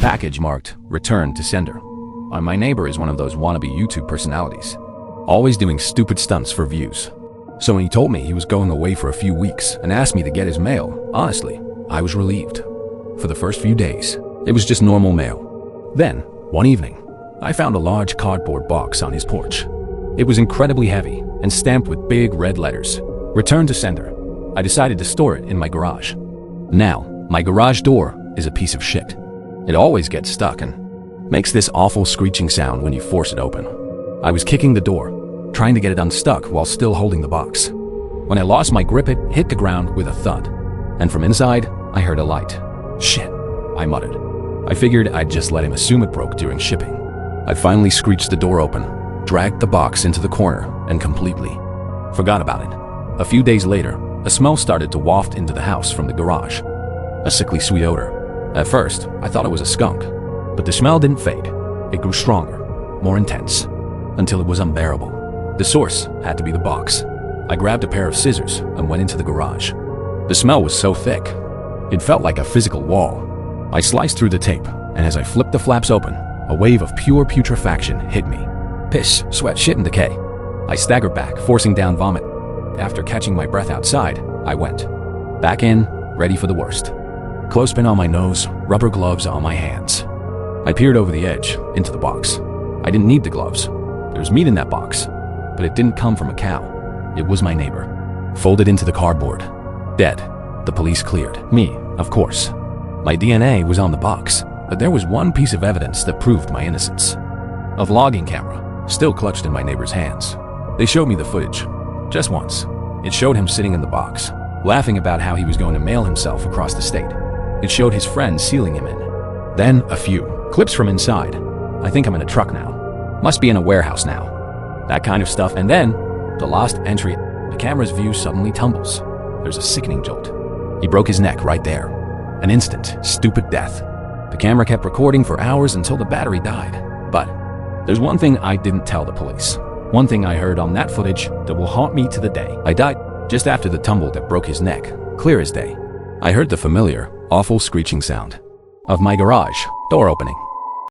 package marked "Return to Sender." My neighbor is one of those wannabe YouTube personalities, always doing stupid stunts for views. So when he told me he was going away for a few weeks and asked me to get his mail, honestly, I was relieved. For the first few days, it was just normal mail. Then, one evening, I found a large cardboard box on his porch. It was incredibly heavy and stamped with big red letters, "Return to Sender." I decided to store it in my garage. Now, my garage door is a piece of shit. It always gets stuck and makes this awful screeching sound when you force it open. I was kicking the door, trying to get it unstuck while still holding the box. When I lost my grip, it hit the ground with a thud, and from inside, I heard a light. "Shit," I muttered. I figured I'd just let him assume it broke during shipping. I finally screeched the door open, dragged the box into the corner, and completely forgot about it. A few days later, a smell started to waft into the house from the garage. A sickly sweet odor. At first, I thought it was a skunk, but the smell didn't fade. It grew stronger, more intense, until it was unbearable. The source had to be the box. I grabbed a pair of scissors and went into the garage. The smell was so thick, it felt like a physical wall. I sliced through the tape, and as I flipped the flaps open, a wave of pure putrefaction hit me. Piss, sweat, shit, and decay. I staggered back, forcing down vomit. After catching my breath outside, I went back in, ready for the worst. Clothespin on my nose, rubber gloves on my hands. I peered over the edge, into the box. I didn't need the gloves. There was meat in that box, but it didn't come from a cow. It was my neighbor, folded into the cardboard. Dead. The police cleared me, of course. My DNA was on the box, but there was one piece of evidence that proved my innocence. A vlogging camera, still clutched in my neighbor's hands. They showed me the footage, just once. It showed him sitting in the box, laughing about how he was going to mail himself across the state. It showed his friend sealing him in. Then a few clips from inside. I think I'm in a truck now. Must be in a warehouse now. That kind of stuff. And then, the last entry. The camera's view suddenly tumbles. There's a sickening jolt. He broke his neck right there. An instant, stupid death. The camera kept recording for hours until the battery died. But there's one thing I didn't tell the police. One thing I heard on that footage that will haunt me to the day. I died just after the tumble that broke his neck, clear as day. I heard the familiar, awful screeching sound of my garage door opening.